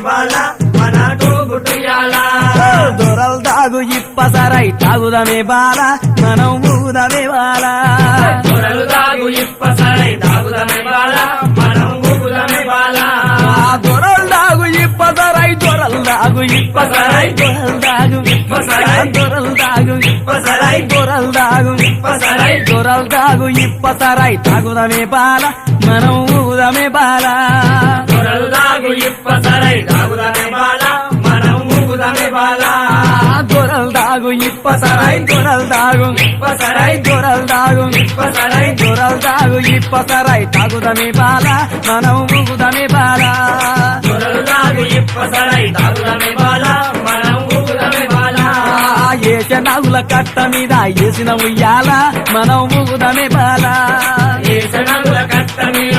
బాల మన తోబుట్టుయాల దొరలు తాగు ఇప్పసరై తాగుదమే బాల మనం ఊదమే బాల దొరలు తాగు ఇప్పసరై తాగుదమే బాల మనం ఊగుదమే బాల దొరలు తాగు ఇప్పసరై దొరలు తాగు ఇప్పసరై దొరలు తాగు ఇప్పసరై దొరలు తాగు ఇప్పసరై దొరలు తాగు ఇప్పసరై దొరలు తాగు ఇప్పసరై తాగుదమే బాల మనం ఊదమే బాల దొరలు తాగు ఇప్పసరై తాగుదమే బాల మనం ఊగుదమే బాల దొరలు తాగు ఇప్పసరై దొరలు తాగు ఇప్పసరై దొరలు తాగు ఇప్పసరై దొరలు తాగు ఇప్పసరై తాగుదమే బాల మనం ఊగుదమే బాల దొరలు తాగు ఇప్పసరై తాగుదమే బాల మనం ఊగుదమే బాల ఏస నాగుల కట్ట మీద ఏసిన ఉయ్యాల మనం ఊగుదమే బాల ఏసనగుల కట్ట మీద